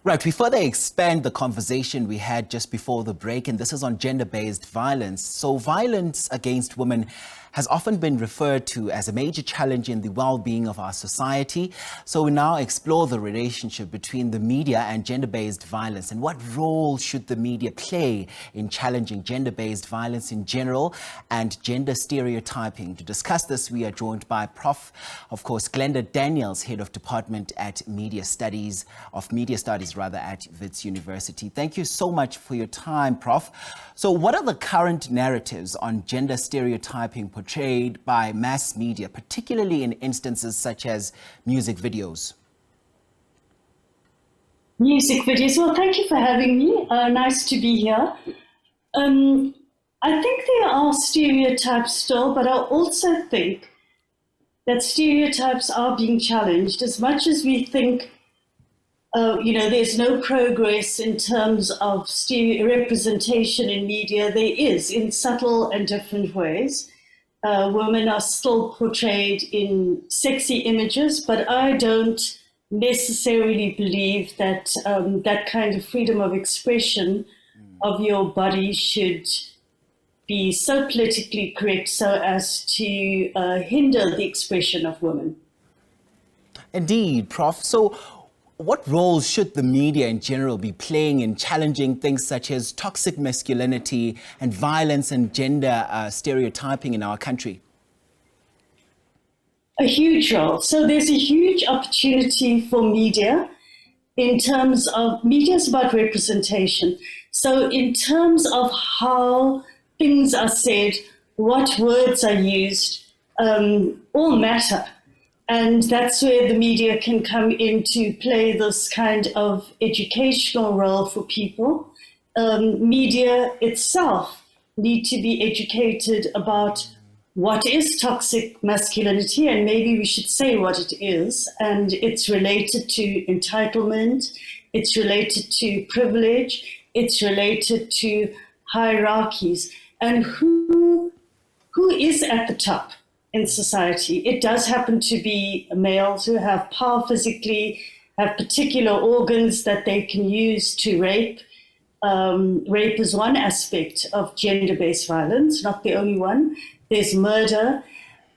Right, we further expand the conversation we had just before the break, and this is on gender-based violence. So violence against women has often been referred to as a major challenge in the well-being of our society. So we now explore the relationship between the media and gender-based violence, and what role should the media play in challenging gender-based violence in general and gender stereotyping. To discuss this, we are joined by Prof, of course, Glenda Daniels, Head of Department at Media Studies at Wits University. Thank you so much for your time, Prof. So what are the current narratives on gender stereotyping portrayed by mass media, particularly in instances such as music videos? Music videos. Well, thank you for having me. Nice to be here. I think there are stereotypes still, but I also think that stereotypes are being challenged as much as we think there's no progress in terms of representation in media. There is, in subtle and different ways. Women are still portrayed in sexy images, but I don't necessarily believe that that kind of freedom of expression of your body should be so politically correct so as to hinder the expression of women. Indeed, Prof. So what roles should the media in general be playing in challenging things such as toxic masculinity and violence and gender stereotyping in our country? A huge role. So there's a huge opportunity for media in terms of, media is about representation. So in terms of how things are said, what words are used, all matter. And that's where the media can come in to play this kind of educational role for people. Media itself need to be educated about what is toxic masculinity, and maybe we should say what it is. And it's related to entitlement, it's related to privilege, it's related to hierarchies, and who is at the top in society. It does happen to be males who have power physically, have particular organs that they can use to rape. Rape is one aspect of gender-based violence, not the only one. There's murder.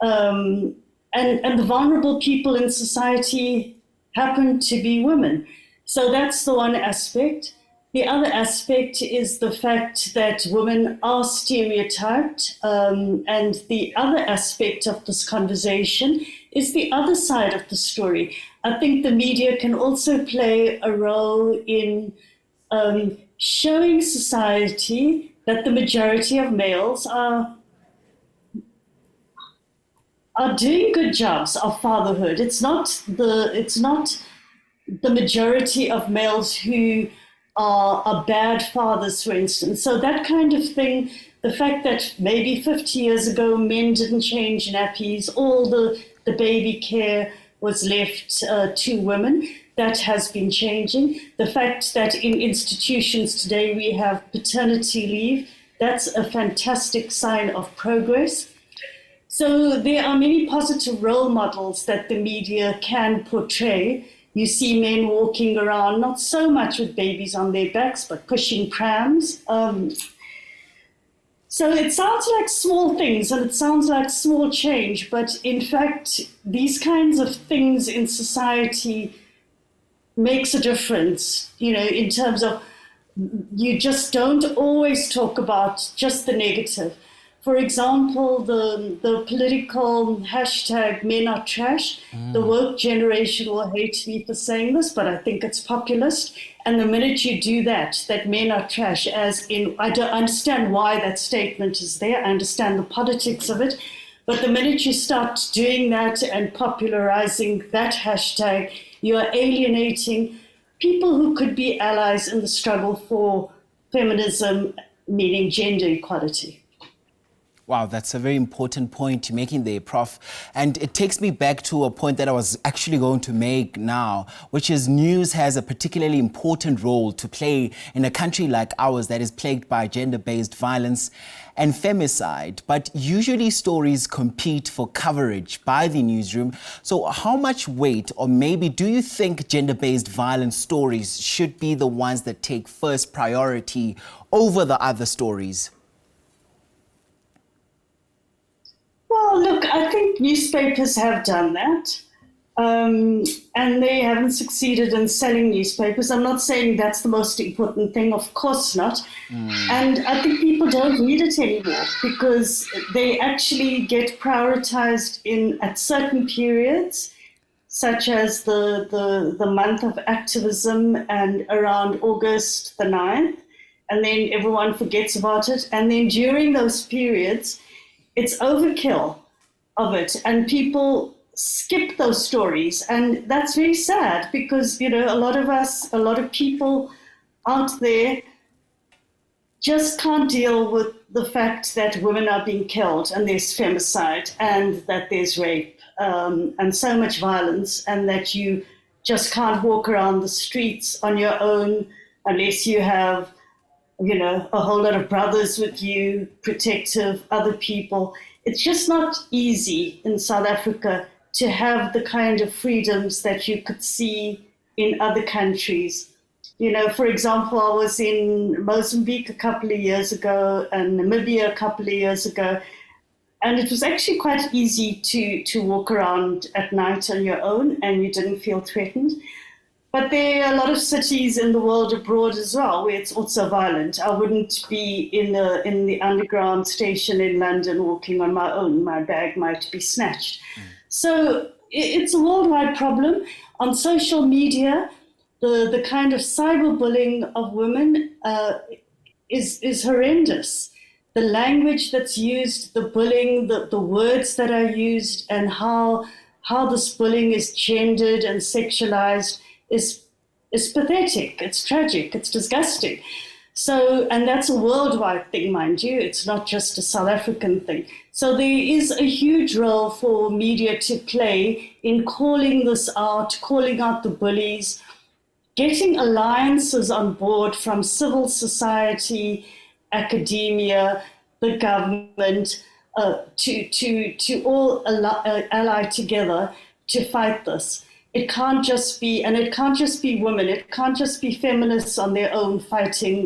And the vulnerable people in society happen to be women. So that's the one aspect. The other aspect is the fact that women are stereotyped, and the other aspect of this conversation is the other side of the story. I think the media can also play a role in showing society that the majority of males are doing good jobs of fatherhood. It's not the majority of males who are bad fathers, for instance. So that kind of thing, the fact that maybe 50 years ago men didn't change nappies, all the baby care was left to women, that has been changing. The fact that in institutions today we have paternity leave, that's a fantastic sign of progress. So there are many positive role models that the media can portray. You see men walking around, not so much with babies on their backs, but pushing prams. So it sounds like small things and it sounds like small change, but in fact, these kinds of things in society makes a difference, in terms of you just don't always talk about just the negative. For example, the political hashtag men are trash. The woke generation will hate me for saying this, but I think it's populist. And the minute you do that men are trash, as in, I don't understand why that statement is there. I understand the politics of it. But the minute you start doing that and popularizing that hashtag, you are alienating people who could be allies in the struggle for feminism, meaning gender equality. Wow, that's a very important point you're making there, Prof. And it takes me back to a point that I was actually going to make now, which is news has a particularly important role to play in a country like ours that is plagued by gender-based violence and femicide. But usually stories compete for coverage by the newsroom. So how much weight, or maybe do you think gender-based violence stories should be the ones that take first priority over the other stories? Well, look, I think newspapers have done that, and they haven't succeeded in selling newspapers. I'm not saying that's the most important thing, of course not. And I think people don't read it anymore because they actually get prioritized at certain periods, such as the month of activism and around August the 9th, and then everyone forgets about it. And then during those periods, it's overkill of it, and people skip those stories, and that's very sad because, you know, a lot of people out there just can't deal with the fact that women are being killed and there's femicide and that there's rape and so much violence, and that you just can't walk around the streets on your own unless you have, you know, a whole lot of brothers with you, protective other people. It's just not easy in South Africa to have the kind of freedoms that you could see in other countries. You know, for example, I was in Mozambique a couple of years ago and Namibia a couple of years ago, and it was actually quite easy to walk around at night on your own and you didn't feel threatened. But there are a lot of cities in the world abroad as well where it's also violent. I wouldn't be in the underground station in London walking on my own. My bag might be snatched. So it's a worldwide problem. On social media, the kind of cyberbullying of women is horrendous. The language that's used, the bullying, the words that are used, and how this bullying is gendered and sexualized is pathetic, it's tragic, it's disgusting. So, and that's a worldwide thing, mind you, it's not just a South African thing. So there is a huge role for media to play in calling this out, calling out the bullies, getting alliances on board from civil society, academia, the government, to all ally together to fight this. It can't just be, and it can't just be women, it can't just be feminists on their own fighting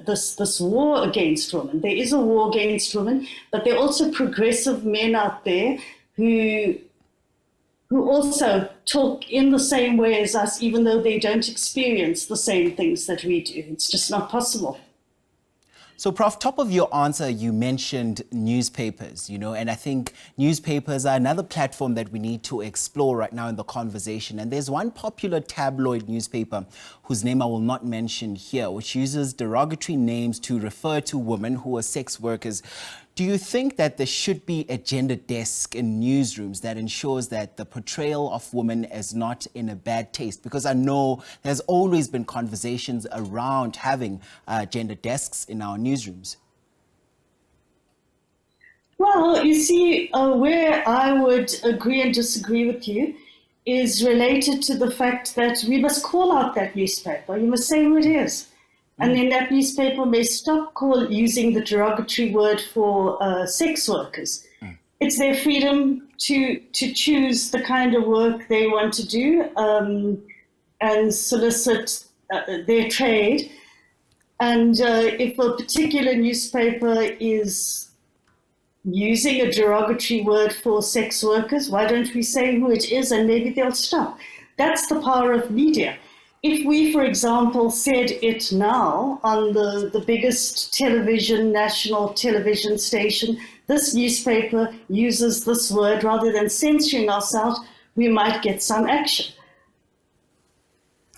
this war against women. There is a war against women, but there are also progressive men out there who also talk in the same way as us, even though they don't experience the same things that we do. It's just not possible. So, Prof, top of your answer, you mentioned newspapers, you know, and I think newspapers are another platform that we need to explore right now in the conversation. And there's one popular tabloid newspaper whose name I will not mention here, which uses derogatory names to refer to women who are sex workers. Do you think that there should be a gender desk in newsrooms that ensures that the portrayal of women is not in a bad taste? Because I know there's always been conversations around having gender desks in our newsrooms. Well, you see, where I would agree and disagree with you is related to the fact that we must call out that newspaper. You must say who it is. And then that newspaper may stop using the derogatory word for sex workers. It's their freedom to choose the kind of work they want to do and solicit their trade. And if a particular newspaper is using a derogatory word for sex workers, why don't we say who it is and maybe they'll stop? That's the power of media. If we, for example, said it now on the biggest national television station, this newspaper uses this word, rather than censoring ourselves, we might get some action.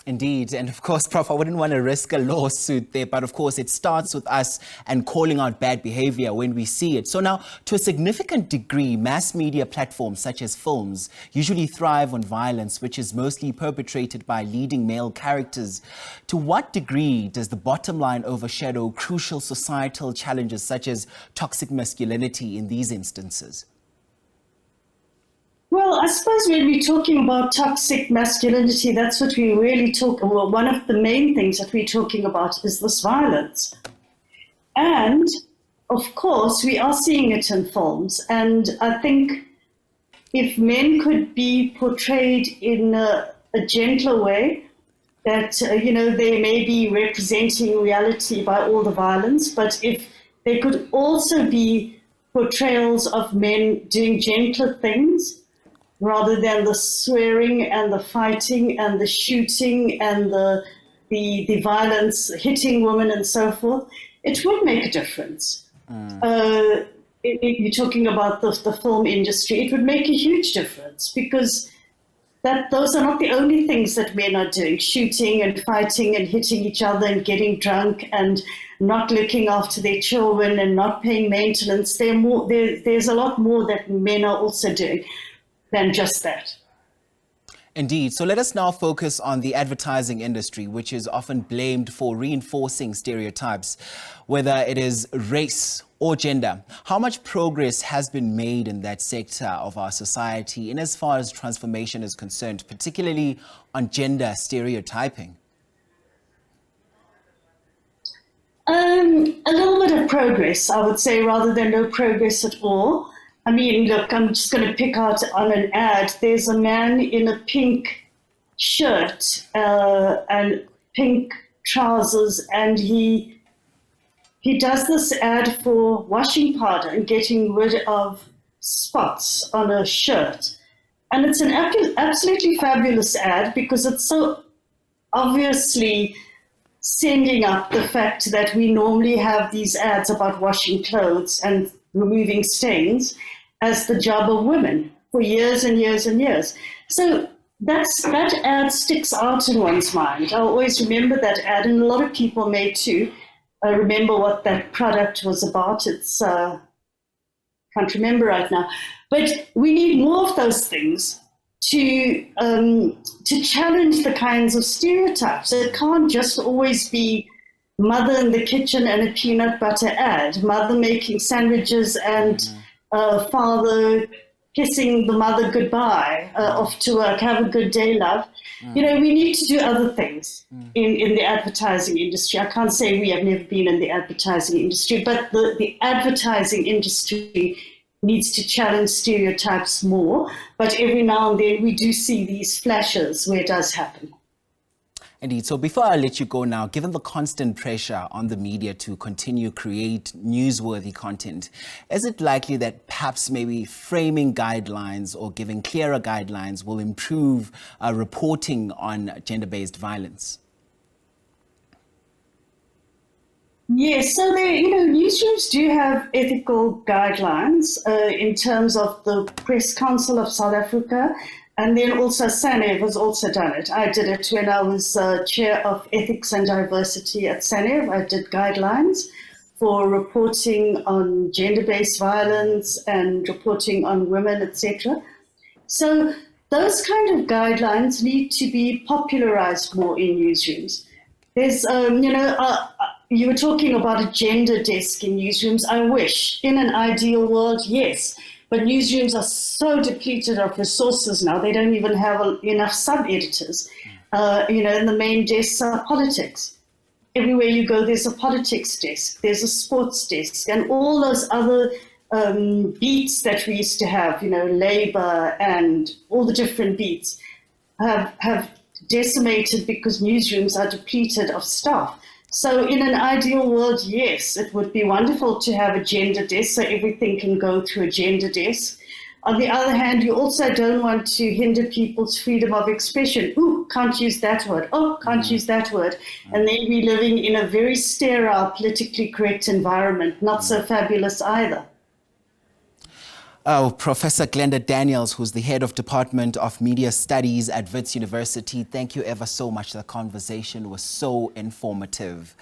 Indeed. And of course, Prof, I wouldn't want to risk a lawsuit there, but of course it starts with us and calling out bad behavior when we see it. So now, to a significant degree, mass media platforms such as films usually thrive on violence, which is mostly perpetrated by leading male characters. To what degree does the bottom line overshadow crucial societal challenges such as toxic masculinity in these instances? Well, I suppose when we're talking about toxic masculinity, that's what we really talk about. Well, one of the main things that we're talking about is this violence. And, of course, we are seeing it in films. And I think if men could be portrayed in a gentler way, that, they may be representing reality by all the violence, but if there could also be portrayals of men doing gentler things, rather than the swearing and the fighting and the shooting and the violence, hitting women and so forth, it would make a difference. You're talking about the film industry, it would make a huge difference because those are not the only things that men are doing, shooting and fighting and hitting each other and getting drunk and not looking after their children and not paying maintenance. There's a lot more that men are also doing than just that. Indeed. So let us now focus on the advertising industry, which is often blamed for reinforcing stereotypes, whether it is race or gender. How much progress has been made in that sector of our society in as far as transformation is concerned, particularly on gender stereotyping? A little bit of progress, I would say, rather than no progress at all. I mean, look, I'm just going to pick out on an ad. There's a man in a pink shirt and pink trousers, and he does this ad for washing powder and getting rid of spots on a shirt. And it's an absolutely fabulous ad because it's so obviously sending up the fact that we normally have these ads about washing clothes and removing stains as the job of women for years and years and years. So that ad sticks out in one's mind. I always remember that ad, and a lot of people may too. I remember what that product was about. It's can't remember right now. But we need more of those things to challenge the kinds of stereotypes. It can't just always be mother in the kitchen and a peanut butter ad, mother making sandwiches and father kissing the mother goodbye, off to work, have a good day, love. We need to do other things in the advertising industry. I can't say we have never been in the advertising industry, but the advertising industry needs to challenge stereotypes more. But every now and then we do see these flashes where it does happen. Indeed. So before I let you go now, given the constant pressure on the media to continue create newsworthy content, is it likely that perhaps maybe framing guidelines or giving clearer guidelines will improve reporting on gender-based violence? Yes, so newsrooms do have ethical guidelines in terms of the Press Council of South Africa. And then also SANEV has also done it. I did it when I was chair of ethics and diversity at SANEV. I did guidelines for reporting on gender-based violence and reporting on women, etc. So those kind of guidelines need to be popularized more in newsrooms. There's, you were talking about a gender desk in newsrooms. I wish, in an ideal world, yes. But newsrooms are so depleted of resources now, they don't even have enough sub-editors. And the main desks are politics. Everywhere you go, there's a politics desk, there's a sports desk, and all those other beats that we used to have, labor and all the different beats have decimated because newsrooms are depleted of staff. So in an ideal world, yes, it would be wonderful to have a gender desk so everything can go through a gender desk. On the other hand, you also don't want to hinder people's freedom of expression. Ooh, can't use that word. Oh, can't use that word. And then we're living in a very sterile, politically correct environment, not so fabulous either. Oh, Professor Glenda Daniels, who's the head of Department of Media Studies at Wits University, thank you ever so much. The conversation was so informative.